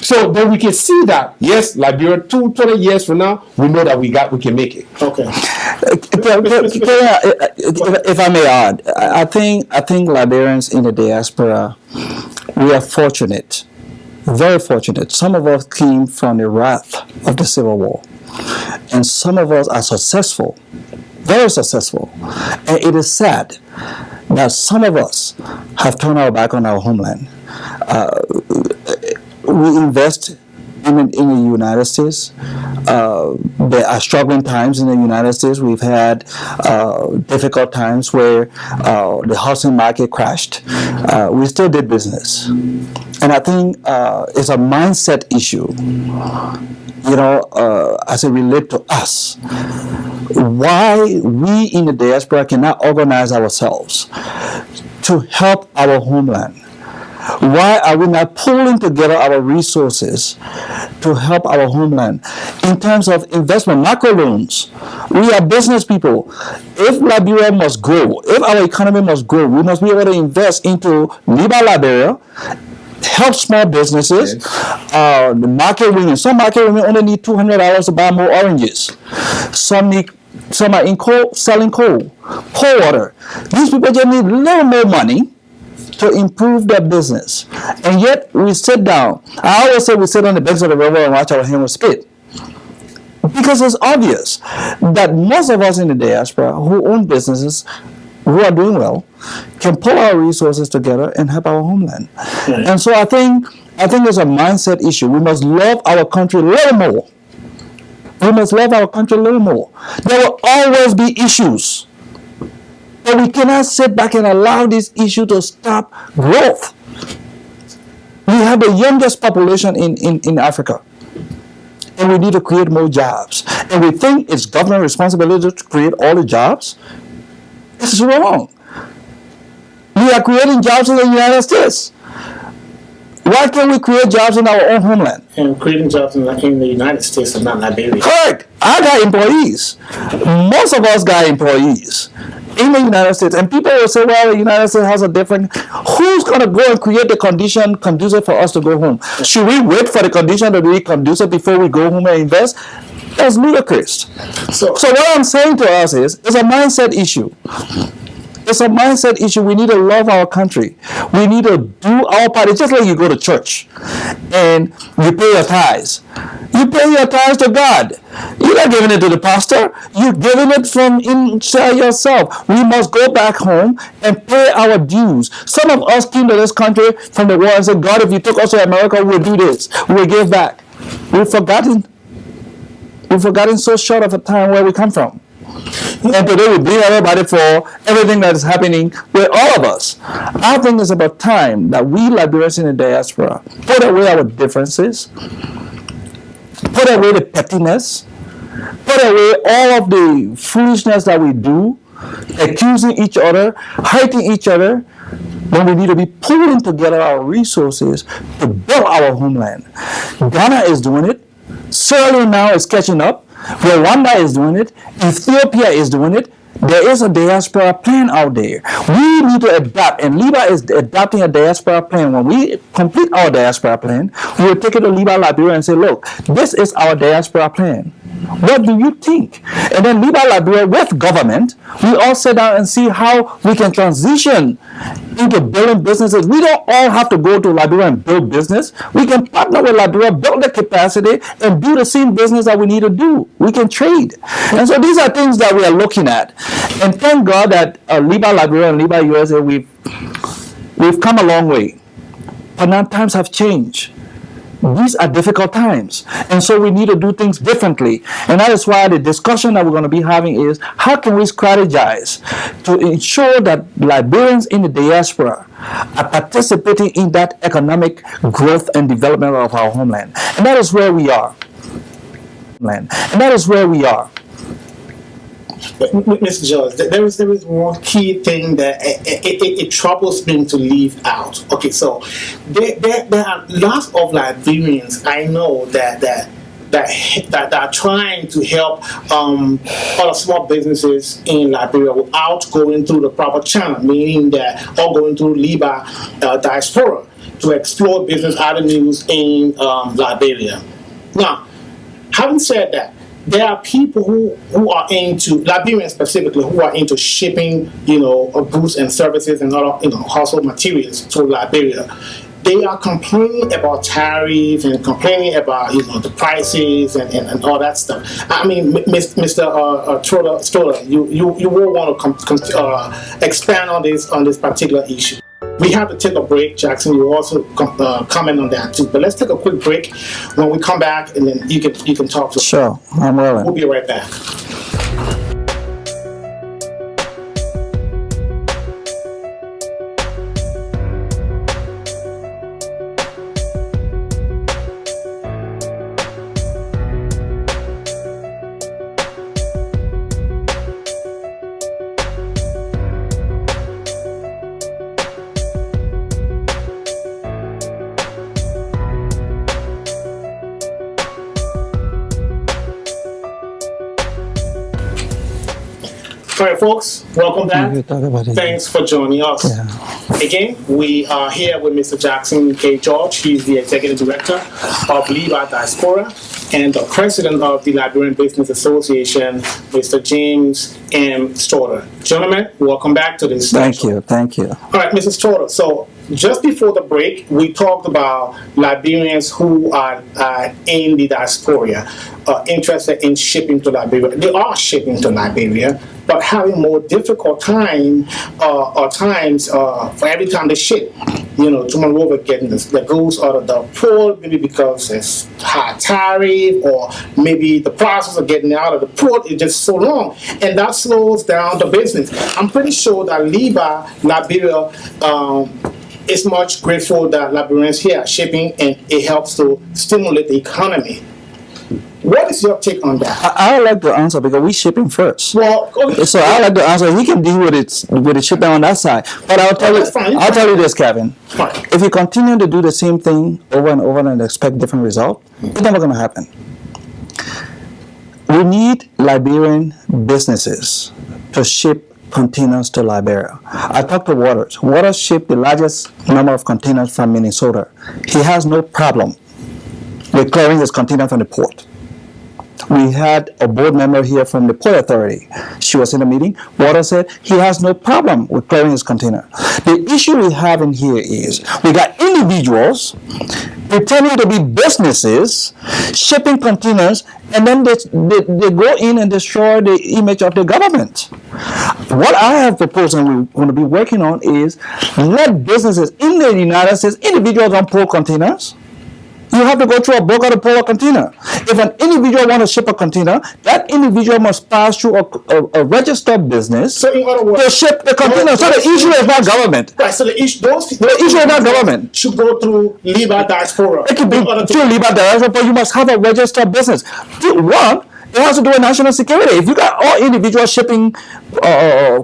[SPEAKER 3] So then we can see that, yes, Liberia 20 years from now, we know that we can make it.
[SPEAKER 5] Okay.
[SPEAKER 2] If I may add, I think Liberians in the diaspora, we are fortunate, very fortunate. Some of us came from the wrath of the Civil War, and some of us are successful, very successful. And it is sad that some of us have turned our back on our homeland. We invest in the United States. There are struggling times in the United States. We've had difficult times where the housing market crashed. We still did business. And I think it's a mindset issue, as it relates to us. Why we in the diaspora cannot organize ourselves to help our homeland. Why are we not pulling together our resources to help our homeland in terms of investment, macro loans? We are business people. If Liberia must grow, if our economy must grow, we must be able to invest into LIBA Liberia, help small businesses, the market women. Some market women only need $200 to buy more oranges. Some are in coal, selling coal water. These people just need a little more money to improve their business. And yet we sit down. I always say we sit on the banks of the river and watch our hands spit. Because it's obvious that most of us in the diaspora who own businesses, who are doing well, can pull our resources together and help our homeland. Right. And so I think it's a mindset issue. We must love our country a little more. We must love our country a little more. There will always be issues. But we cannot sit back and allow this issue to stop growth. We have the youngest population in Africa. And we need to create more jobs. And we think it's government responsibility to create all the jobs. This is wrong. We are creating jobs in the United States. Why can't we create jobs in our own homeland?
[SPEAKER 5] And creating jobs in the United States and not Liberia.
[SPEAKER 2] Correct. I got employees. Most of us got employees in the United States. And people will say, well, the United States has a different... Who's going to go and create the condition conducive for us to go home? Should we wait for the condition to be conducive before we go home and invest? That's ludicrous. So what I'm saying to us is, it's a mindset issue. It's a mindset issue. We need to love our country. We need to do our part. It's just like you go to church and you pay your tithes. You pay your tithes to God. You're not giving it to the pastor. You're giving it from inside yourself. We must go back home and pay our dues. Some of us came to this country from the war and said, God, if you took us to America, we'll do this. We'll give back. We've forgotten so short of a time where we come from. And today we blame everybody for everything that is happening with all of us. I think it's about time that we Liberians in the diaspora put away our differences, put away the pettiness, put away all of the foolishness that we do, accusing each other, hating each other, when we need to be pulling together our resources to build our homeland. Ghana is doing it. Sierra Leone now is catching up. Rwanda is doing it. Ethiopia is doing it. There is a diaspora plan out there. We need to adapt, and LIBA is adapting a diaspora plan. When we complete our diaspora plan, we will take it to LIBA Liberia and say, look, this is our diaspora plan. What do you think? And then LIBA Liberia with government, we all sit down and see how we can transition into building businesses. We don't all have to go to Liberia and build business. We can partner with Liberia, build the capacity, and do the same business that we need to do. We can trade. And so these are things that we are looking at. And thank God that LIBA Liberia and LIBA USA, we've come a long way. But now times have changed. These are difficult times. And so we need to do things differently. And that is why the discussion that we're going to be having is, how can we strategize to ensure that Liberians in the diaspora are participating in that economic growth and development of our homeland. And that is where we are. And that is where we are.
[SPEAKER 5] But, Mr. George, there is one key thing that it troubles me to leave out. Okay, so there are lots of Liberians I know that are trying to help other small businesses in Liberia without going through the proper channel, meaning that or going through LIBA Diaspora to explore business avenues in Liberia. Now, having said that, there are people who are into, Liberians specifically, who are into shipping, goods and services and other, household materials to Liberia. They are complaining about tariffs and complaining about, the prices and all that stuff. I mean, Mr. Struther, you will want to expand on this particular issue. We have to take a break. Jackson, you also comment on that too. But let's take a quick break. When we come back, and then you can talk to us.
[SPEAKER 2] Sure, I'm willing.
[SPEAKER 5] We'll be right back. All right, folks, welcome back. Thanks for joining us. Yeah. Again, we are here with Mr. Jackson K. George. He's the Executive Director of LIBA Diaspora and the President of the Liberian Business Association, Mr. James M. Struther. Gentlemen, welcome back to this session.
[SPEAKER 2] Thank you.
[SPEAKER 5] All right, Mr. Struther, so just before the break, we talked about Liberians who are in the diaspora, interested in shipping to Liberia. They are shipping to Liberia, but having more difficult time or times for every time they ship, to Monrovia getting the goods out of the port, maybe because it's high tariff, or maybe the process of getting out of the port is just so long, and that slows down the business. I'm pretty sure that Liberia is much grateful that Liberians here are shipping, and it helps to stimulate the economy. What is your take on that?
[SPEAKER 2] I would like to answer because we're shipping first.
[SPEAKER 5] Well, okay.
[SPEAKER 2] So I would like to answer. He can deal with the shipping on that side. But I'll tell you this, Kevin.
[SPEAKER 5] Fine.
[SPEAKER 2] If you continue to do the same thing over and over and expect different results, it's never going to happen. We need Liberian businesses to ship containers to Liberia. I talked to Waters. Waters shipped the largest number of containers from Minnesota. He has no problem with clearing his container from the port. We had a board member here from the Port Authority. She was in a meeting. Waters said he has no problem with clearing his container. The issue we have in here is we got individuals pretending to be businesses, shipping containers, and then they go in and destroy the image of the government. What I have proposed and we're going to be working on is let businesses in the United States, individuals don't pull containers. You have to go through a broker to pull a container. If an individual wants to ship a container, that individual must pass through a registered business
[SPEAKER 5] So in other words,
[SPEAKER 2] to ship the container. So the issue is not government.
[SPEAKER 5] right, so the issue
[SPEAKER 2] is not government.
[SPEAKER 5] should go through LIBA Diaspora.
[SPEAKER 2] It could be through LIBA Diaspora, but you must have a registered business. One, it has to do with national security. If you got all individuals shipping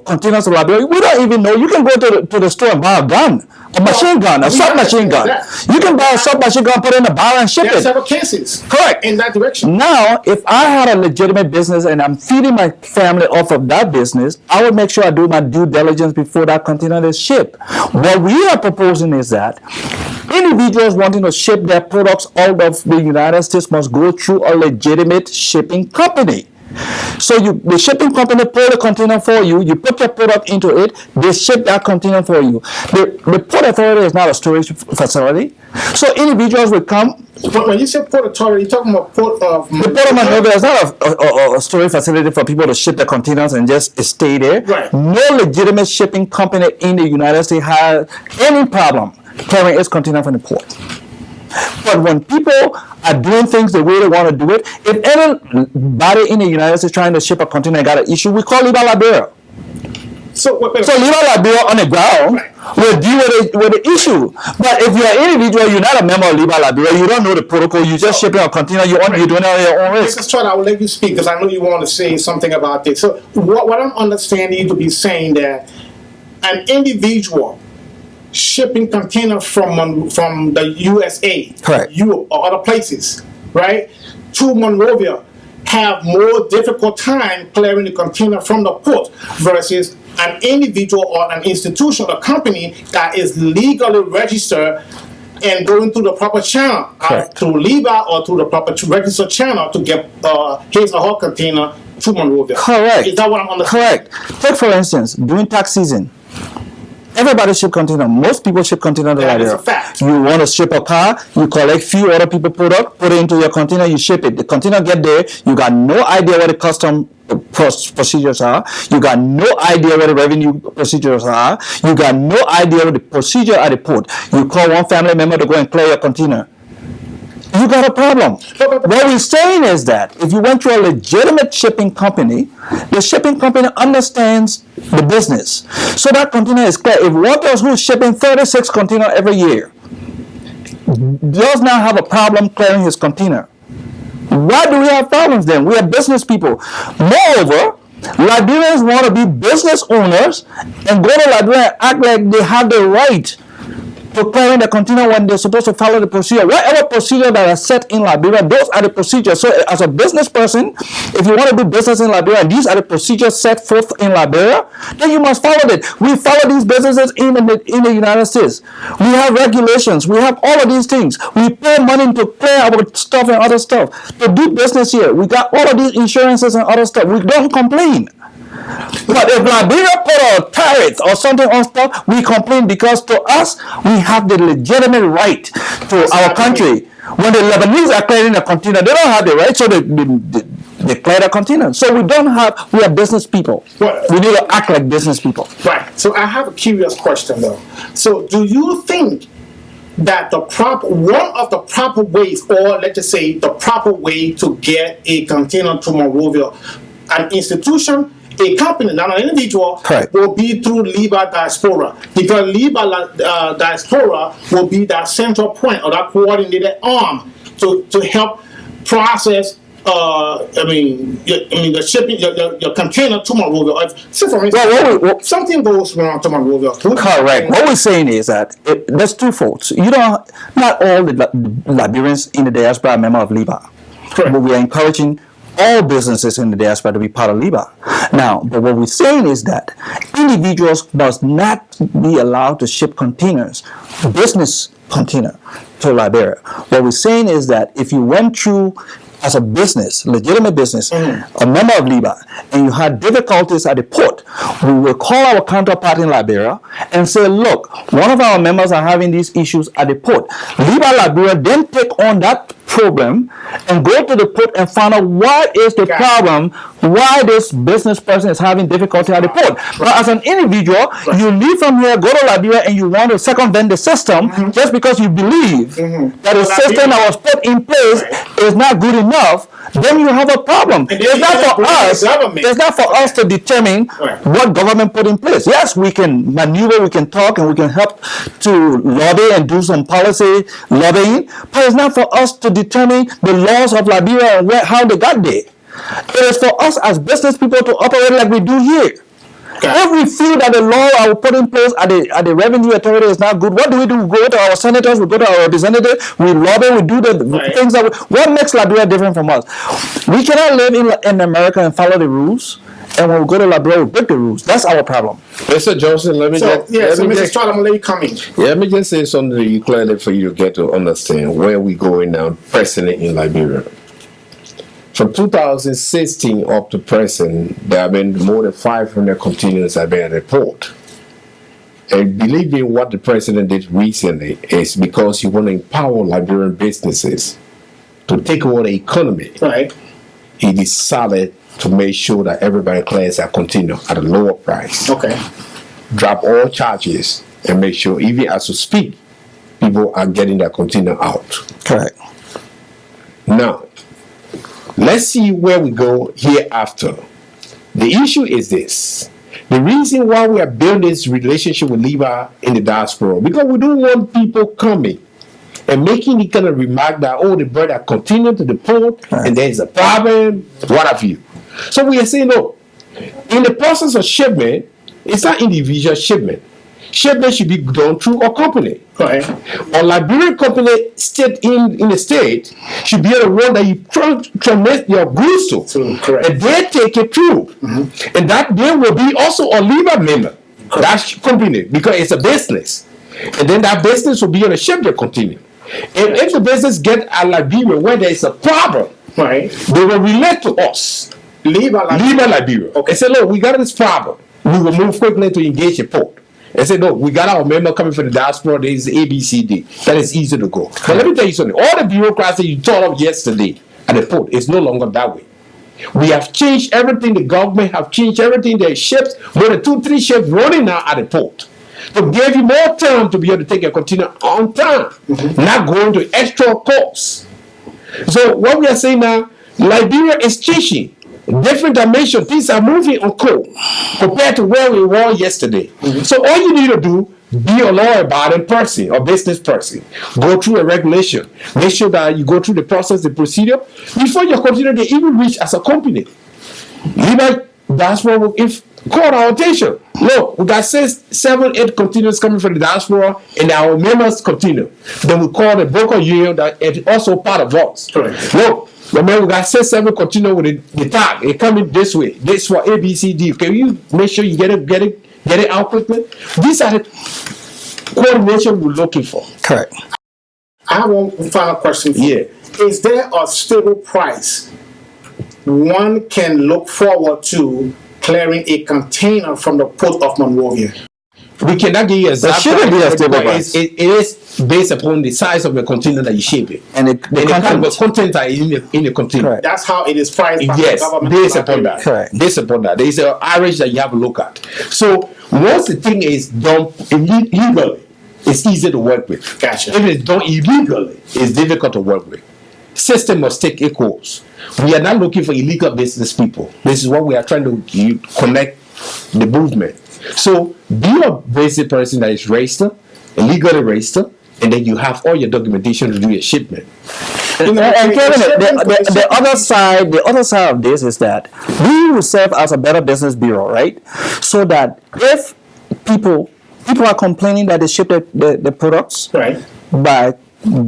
[SPEAKER 2] containers to Liberia, we don't even know. You can go to the store and buy a gun, a machine gun, a submachine gun. You can buy a submachine gun, put it in a barrel and ship
[SPEAKER 5] There are
[SPEAKER 2] it.
[SPEAKER 5] several cases
[SPEAKER 2] Correct.
[SPEAKER 5] in that direction.
[SPEAKER 2] Now, if I had a legitimate business and I'm feeding my family off of that business, I would make sure I do my due diligence before that container is shipped. What we are proposing is that individuals wanting to ship their products out of the United States must go through a legitimate shipping company. So the shipping company pull the container for you, you put your product into it, they ship that container for you. The Port Authority is not a storage facility. So individuals will come.
[SPEAKER 5] But when you say Port Authority, you're talking about Port of...
[SPEAKER 2] The Port of Monrovia is not a storage facility for people to ship their containers and just stay there.
[SPEAKER 5] Right.
[SPEAKER 2] No legitimate shipping company in the United States has any problem carrying its container from the port. But when people are doing things the way they want to do it, if anybody in the United States trying to ship a container got an issue, we call LIBA Liberia.
[SPEAKER 5] So, wait.
[SPEAKER 2] So LIBA Liberia on the ground will deal with the issue. But if you're an individual, you're not a member of LIBA Liberia, you don't know the protocol, you just shipping a container, you're doing it on your own risk.
[SPEAKER 5] Mrs. Trotter, I will let you speak because I know you want to say something about this. So what I'm understanding you to be saying that an individual shipping container from the USA,
[SPEAKER 2] Correct.
[SPEAKER 5] Europe, or other places, right, to Monrovia have more difficult time clearing the container from the port versus an individual or an institution or company that is legally registered and going through the proper channel, through LIBA or through the proper registered channel to get his or her container to Monrovia.
[SPEAKER 2] Correct.
[SPEAKER 5] Is that what I'm understanding?
[SPEAKER 2] Correct. Take for instance, during tax season, everybody ship container. Most people ship container to
[SPEAKER 5] That is
[SPEAKER 2] Liberia.
[SPEAKER 5] a fact.
[SPEAKER 2] You want to ship a car, you collect few other people put it into your container, you ship it. The container get there, you got no idea what the custom procedures are. You got no idea what the revenue procedures are. You got no idea what the procedure at the port. You call one family member to go and clear your container. You got a problem. What we're saying is that if you went to a legitimate shipping company, the shipping company understands the business. So that container is clear. If Waters, who is shipping 36 containers every year, does not have a problem clearing his container, why do we have problems then? We are business people. Moreover, Liberians want to be business owners and go to Liberia and act like they have the right to clear the container when they're supposed to follow the procedure. Whatever procedure that are set in Liberia, those are the procedures. So as a business person, if you want to do business in Liberia, these are the procedures set forth in Liberia, then you must follow it. We follow these businesses in the United States. We have regulations. We have all of these things. We pay money to clear our stuff and other stuff. To do business here, we got all of these insurances and other stuff. We don't complain. But if Liberia put a tariff or something on stuff, we complain because to us, we have the legitimate right to our country. When the Lebanese are clearing a container, they don't have the right, so they clear the container. So we are business people.
[SPEAKER 5] Right.
[SPEAKER 2] We need to act like business people.
[SPEAKER 5] Right. So I have a curious question though. So do you think that one of the proper ways, or let's just say the proper way to get a container to Monrovia, an institution, a company, not an individual,
[SPEAKER 2] Correct,
[SPEAKER 5] will be through LIBA Diaspora, because LIBA Diaspora will be that central point or that coordinated arm to help process the shipping your container to Monrovia. So for instance, something goes wrong to Monrovia.
[SPEAKER 2] Correct. What we're saying is that there's two faults. Not all the Liberians in the diaspora are members of LIBA.
[SPEAKER 5] Correct.
[SPEAKER 2] But we are encouraging all businesses in the diaspora to be part of LIBA. Now, but what we're saying is that individuals must not be allowed to ship containers, business container, to Liberia. What we're saying is that if you went through as a business, legitimate business, a member of LIBA, and you had difficulties at the port, we will call our counterpart in Liberia and say, look, one of our members are having these issues at the port. LIBA Liberia then take on that problem and go to the port and find out what is the problem, why this business person is having difficulty at the port. But as an individual, you leave from here, go to Liberia, and you want to circumvent the system just because you believe that the system that was put in place is not good enough, then you have a problem. It's not for us to determine what government put in place. Yes, we can maneuver, we can talk, and we can help to lobby and do some policy lobbying, but it's not for us to determine the laws of Liberia and how they got there. It is for us as business people to operate like we do here. If we feel that the law I will put in place at the revenue authority is not good, what do? We go to our senators, we go to our representatives, we lobby, we do the things what makes Liberia different from us? We cannot live in America and follow the rules, and when we go to Liberia, we break the rules. That's our problem.
[SPEAKER 3] Mr. Johnson,
[SPEAKER 5] Mr. Stroud, I'm going to let you come in.
[SPEAKER 3] Let me just say something clearly for you to get to understand where we're going now, presently in Liberia. From 2016 up to present, there have been more than 500 containers have been at the port. And believe me, what the president did recently is because he want to empower Liberian businesses to take over the economy.
[SPEAKER 5] Right.
[SPEAKER 3] He decided to make sure that everybody clears their container at a lower price.
[SPEAKER 5] Okay.
[SPEAKER 3] Drop all charges and make sure, even as we speak, people are getting their container out.
[SPEAKER 2] Correct.
[SPEAKER 3] Now, let's see where we go hereafter. The issue is this. The reason why we are building this relationship with LIBA in the diaspora, because we don't want people coming and making the kind of remark that, oh, the brother continue to the port and there's a problem, what have you. So we are saying, no, in the process of shipment, it's not individual shipment. Shipment should be done through a company.
[SPEAKER 5] Right.
[SPEAKER 3] A Liberian company state in the state should be the one that you transmit your goods to.
[SPEAKER 5] Correct.
[SPEAKER 3] And they take it through. And that there will be also a LIBA member. That company, because it's a business. And then that business will be on a ship that continue. And if the business get a Liberia where there is a problem,
[SPEAKER 5] Right.
[SPEAKER 3] they will relate to us.
[SPEAKER 5] LIBA
[SPEAKER 3] Liberia.
[SPEAKER 5] Okay.
[SPEAKER 3] And say, look, we got this problem. We will move quickly to engage the port. And say, no, we got our member coming from the diaspora. There is ABCD. That is easy to go. But let me tell you something. All the bureaucracy you thought of yesterday at the port is no longer that way. We have changed everything. The government have changed everything. There are ships, more than 2-3 ships running now at the port. To give you more time to be able to take your container on time, not going to extra costs. So what we are saying now, Liberia is changing. Different dimension, things are moving on coal compared to where we were yesterday. So all you need to do, be a law abiding person or business person. Go through a regulation. Make sure that you go through the process, the procedure, before your container they even reach as a company. That's what we caught our attention. Look, we got 6, 7, 8 containers coming from the diaspora and our members continue. Then we call the broker union that is also part of us.
[SPEAKER 5] Correct.
[SPEAKER 3] Look, remember we got 6, 7 containers with the tag. It coming this way. This for ABCD. Can you make sure you get it out quickly? These are the coordination we're looking for.
[SPEAKER 2] Correct.
[SPEAKER 5] I have one final question for you. Is there a stable price one can look forward to clearing a container from the port of Monrovia?
[SPEAKER 3] We cannot give you exact
[SPEAKER 2] shouldn't be a
[SPEAKER 3] price,
[SPEAKER 2] stable
[SPEAKER 3] but
[SPEAKER 2] price.
[SPEAKER 3] it is based upon the size of the container that you ship it.
[SPEAKER 2] And the
[SPEAKER 3] kind
[SPEAKER 2] content.
[SPEAKER 3] of content are in the container.
[SPEAKER 2] Correct.
[SPEAKER 5] That's how it is priced by the
[SPEAKER 3] Yes,
[SPEAKER 5] government.
[SPEAKER 3] based upon that.
[SPEAKER 2] Correct.
[SPEAKER 3] Based upon that. There is an average that you have to look at. So once the thing is done illegally, it's easy to work with.
[SPEAKER 5] Gotcha.
[SPEAKER 3] If it's done illegally, it's difficult to work with. System must take a course. We are not looking for illegal business people. This is what we are trying to connect the movement. So be a basic person that is registered, legally registered, and then you have all your documentation to do your shipment.
[SPEAKER 2] And Kevin, the other side of this is that we will serve as a better business bureau, right? So that if people are complaining that they ship the products
[SPEAKER 5] Right.
[SPEAKER 2] by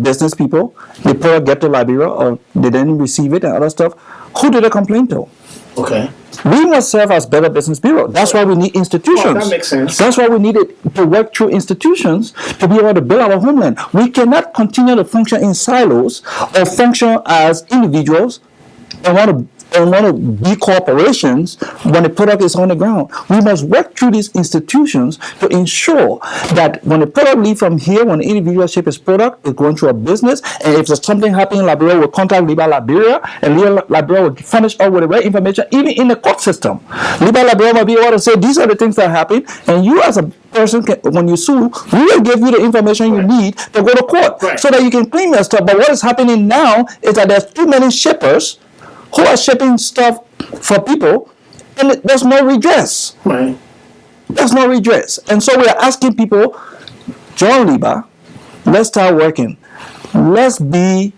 [SPEAKER 2] business people, the product get to Liberia or they didn't receive it and other stuff, who do they complain to?
[SPEAKER 5] Okay.
[SPEAKER 2] We must serve as better business bureau. That's why we need institutions.
[SPEAKER 5] Oh, that makes sense.
[SPEAKER 2] That's why we need it to work through institutions to be able to build our homeland. We cannot continue to function in silos or function as individuals and want to be corporations when the product is on the ground. We must work through these institutions to ensure that when the product leaves from here, when the individual ship his product, it's going through a business, and if there's something happening in Liberia, we'll contact LIBA Liberia, and LIBA Liberia will furnish us with the right information, even in the court system. LIBA Liberia will be able to say, these are the things that happen, and you as a person, when you sue, we will give you the information you need to go to court, so that you can claim your stuff. But what is happening now is that there's too many shippers who are shipping stuff for people, and there's no redress.
[SPEAKER 5] Right.
[SPEAKER 2] There's no redress. And so we are asking people, join LIBA, let's start working. Let's be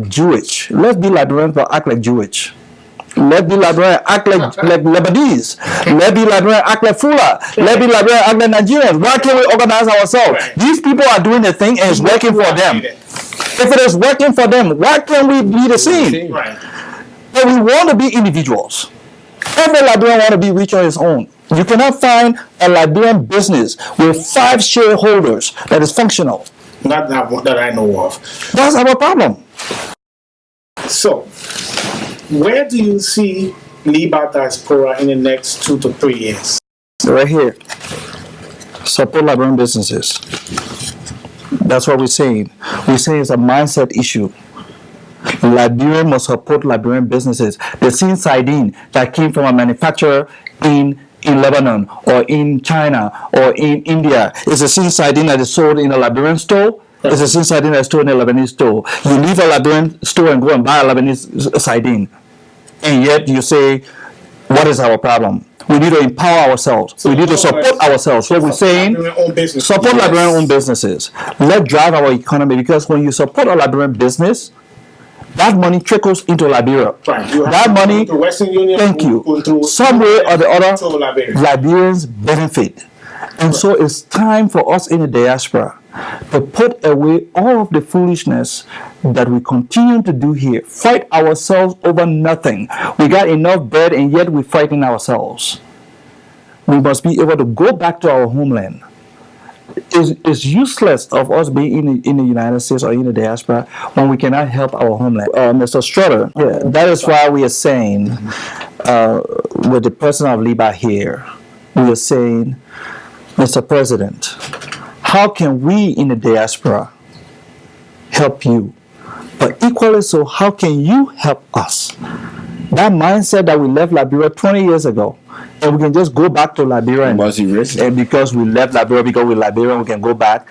[SPEAKER 2] Jewish. Let's be Liberians, but act like Jewish. Let's be Liberian, act like Lebanese. Let's be Liberian, act like Fula. Let's be Liberian, act like Nigerians. Why can't we organize ourselves? These people are doing the thing and it's working for them. If it is working for them, why can't we be the same?
[SPEAKER 5] Right.
[SPEAKER 2] But we want to be individuals. Every Liberian want to be rich on his own. You cannot find a Liberian business with 5 shareholders that is functional.
[SPEAKER 5] Not that I know of.
[SPEAKER 2] That's our problem.
[SPEAKER 5] So, where do you see LIBA Diaspora in the next 2 to 3 years?
[SPEAKER 2] Right here. Support Liberian businesses. That's what we're saying. We're saying it's a mindset issue. Liberia must support Liberian businesses. The same sardine that came from a manufacturer in Lebanon or in China or in India is the same sardine that is sold in a Liberian store. It's the same sardine that is sold in a Lebanese store. You leave a Liberian store and go and buy a Lebanese sardine, and yet you say, well, What is our problem? We need to empower ourselves. We need to support ourselves. What we're saying, support Liberian-owned businesses. Let's drive our economy, because when you support a Liberian business, that money trickles into Liberia.
[SPEAKER 5] Right.
[SPEAKER 2] That money,
[SPEAKER 5] Western Union,
[SPEAKER 2] thank you, some way or the other, Liberians benefit. And so it's time for us in the diaspora to put away all of the foolishness that we continue to do here. Fight ourselves over nothing. We got enough bread and yet we're fighting ourselves. We must be able to go back to our homeland. It's useless of us being in the United States or in the diaspora when we cannot help our homeland. Mr. Struther, that is why we are saying, with the president of LIBA here, we are saying, Mr. President, how can we in the diaspora help you? But equally so, how can you help us? That mindset that we left Liberia 20 years ago, and we can just go back to Liberia, and because we left Liberia, because we're Liberian, we can go back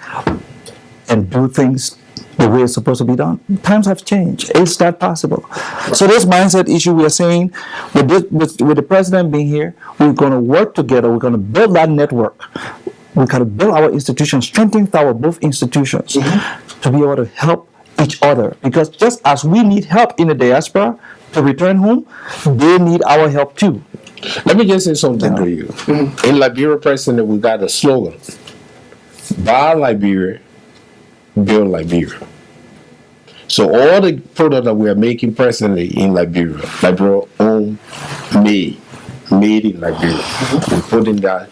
[SPEAKER 2] and do things the way it's supposed to be done. Times have changed. It's not possible. So this mindset issue, we are saying, with the president being here, we're going to work together. We're going to build that network. We got to build our institutions, strengthen our both institutions to be able to help each other. Because just as we need help in the diaspora to return home, they need our help too.
[SPEAKER 3] Let me just say something to you. In Liberia, President, we got a slogan: buy Liberia, build Liberia. So all the products that we are making presently in Liberia owned, made in Liberia. We put in that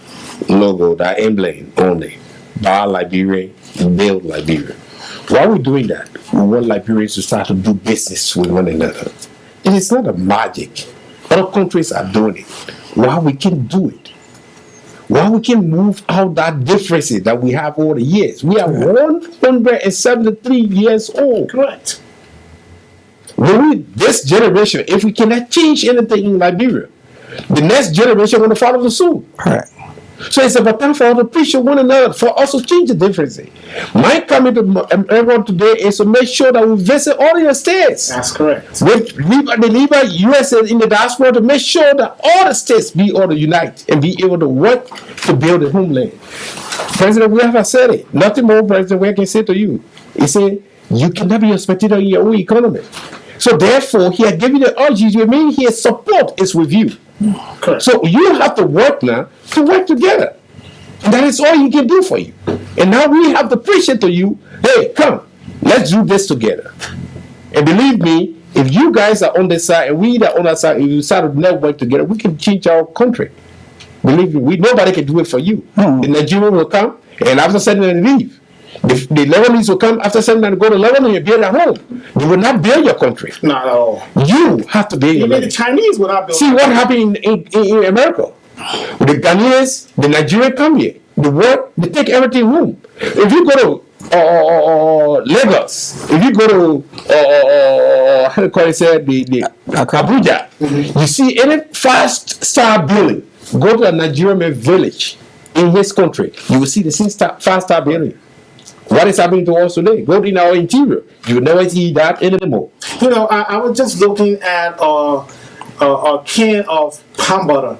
[SPEAKER 3] logo, that emblem on it. Buy Liberia, build Liberia. Why are we doing that? We want Liberians to start to do business with one another. It is not a magic. Other countries are doing it. Why we can do it? Why we can move out that differences that we have over the years? We are 173 years old.
[SPEAKER 5] Correct.
[SPEAKER 3] This generation, if we cannot change anything in Liberia, the next generation will follow the suit.
[SPEAKER 2] Correct.
[SPEAKER 3] So it's about time for us to appreciate one another, for us to change the differences. My comment to everyone today is to make sure that we visit all the states.
[SPEAKER 5] That's correct.
[SPEAKER 3] With the LIBA USA in the diaspora, to make sure that all the states be able to unite and be able to work to build a homeland. President, we have said it. Nothing more, President, we can say to you. He said, you cannot be a spectator in your own economy. So therefore, he has given the urges. You mean his support is with you. Correct. So you have to work now to work together. And that is all he can do for you. And now we have to preach it to you. Hey, come, let's do this together. And believe me, if you guys are on this side and we are on that side, and you start to network together, we can change our country. Believe me, nobody can do it for you. The Nigerian will come, and after sending them leave. The Lebanese will come after sending them to go to Lebanon and build at home. They will not build your country.
[SPEAKER 5] Not at all.
[SPEAKER 3] You have to build your country.
[SPEAKER 5] Even the Chinese will not build.
[SPEAKER 3] See what happened in America. The Ghanaians, the Nigerians come here. The world, they take everything home. If you go to Lagos, if you go to how do you call it? The Abuja, you see any 5-star building. Go to a Nigerian village in his country, you will see the 5-star building. What is happening to us today? Go in our interior, you will never see that anymore.
[SPEAKER 5] You know, I was just looking at a can of palm butter,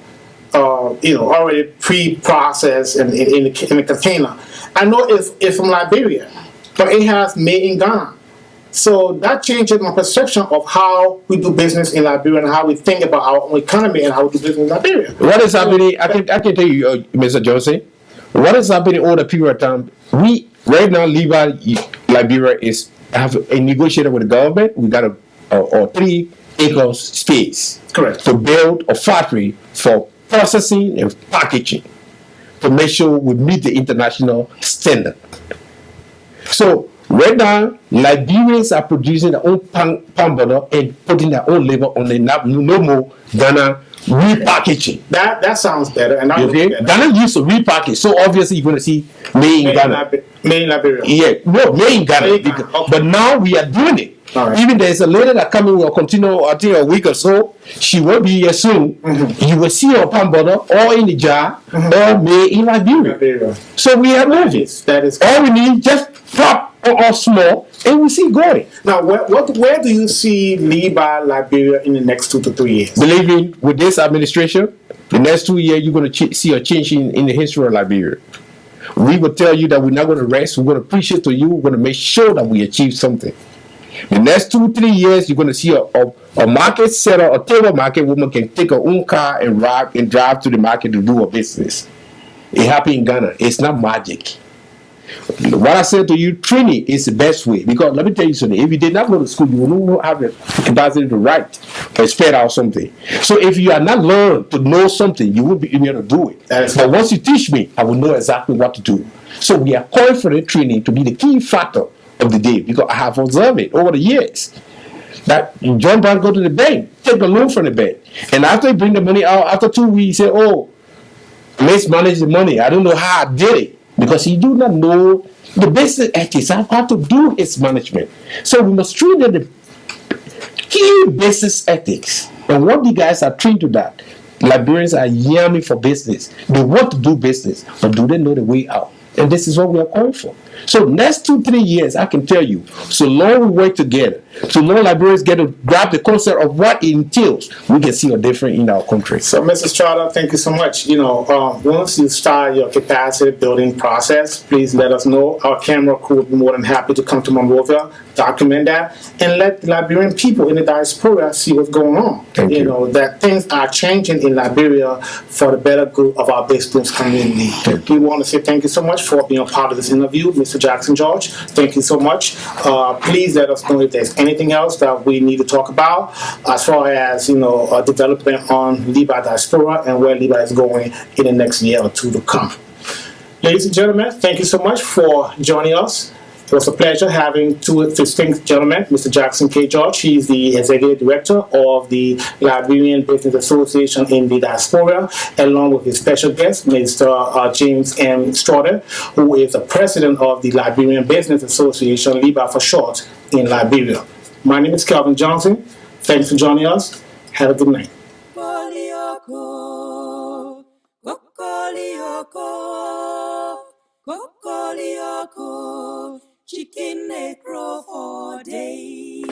[SPEAKER 5] already pre-processed in a container. I know it's from Liberia, but it has made in Ghana. So that changes my perception of how we do business in Liberia and how we think about our own economy and how we do business in Liberia.
[SPEAKER 3] What is happening? I can tell you, Mr. Johnson, what is happening over the period of time? Right now, Liberia have negotiated with the government. We got a 3 acres space,
[SPEAKER 5] correct,
[SPEAKER 3] to build a factory for processing and packaging to make sure we meet the international standard. So right now, Liberians are producing their own palm butter and putting their own labor on the no more Ghana repackaging.
[SPEAKER 5] That sounds better. And
[SPEAKER 3] okay, Ghana used to repackage, so obviously you're going to see made in Ghana.
[SPEAKER 5] Made in Liberia.
[SPEAKER 3] Yeah, no, made in Ghana. Okay. But now we are doing it. Right. Even there's a lady that coming will continue, I think, a week or so. She will be here soon. You will see her palm butter all in the jar, all made in Liberia. So we are moving.
[SPEAKER 5] That is
[SPEAKER 3] all we need. Just drop or small, and we see growing.
[SPEAKER 5] Now, where do you see LIBA Liberia in the next 2 to 3 years?
[SPEAKER 3] Believe me, with this administration, the next 2 years, you're going to see a change in the history of Liberia. We will tell you that we're not going to rest. We're going to preach it to you. We're going to make sure that we achieve something. The next 2 3 years, you're going to see a market setter, a table market woman can take her own car and drive to the market to do a business. It happened in Ghana. It's not magic. What I said to you, training is the best way. Because let me tell you something. If you did not go to school, you will not have the capacity to write or spell out something. So if you are not learned to know something, you will be able to do it. But once you teach me, I will know exactly what to do. So we are calling for the training to be the key factor of the day, because I have observed it over the years. That John Brown go to the bank, take a loan from the bank, and after he bring the money out, after 2 weeks, he say, "Oh, mismanage the money. I don't know how I did it," because he do not know the basic ethics of how to do his management. So we must train them the key business ethics, and what the guys are trained to that. Liberians are yearning for business. They want to do business, but do they know the way out? And this is what we are calling for. So next 2 3 years, I can tell you, so long we work together, so long Liberians get to grab the concept of what it entails, we can see a difference in our country.
[SPEAKER 5] So, Mr. Struther, thank you so much. Once you start your capacity building process, please let us know. Our camera crew would be more than happy to come to Monrovia, document that, and let the Liberian people in the diaspora see what's going on.
[SPEAKER 3] Thank you.
[SPEAKER 5] That things are changing in Liberia for the better good of our business community. We want to say thank you so much for being a part of this interview, Mr. Jackson George. Thank you so much. Please let us know if there's anything else that we need to talk about as far as development on LIBA Diaspora and where LIBA is going in the next year or two to come. Ladies and gentlemen, thank you so much for joining us. It was a pleasure having two distinct gentlemen, Mr. Jackson K. George. He's the Executive Director of the Liberian Business Association in the Diaspora, along with his special guest, Mr. James M. Struther, who is the President of the Liberian Business Association, LIBA for short, in Liberia. My name is Calvin Johnson. Thanks for joining us. Have a good night.
[SPEAKER 4] Chicken they grow for day.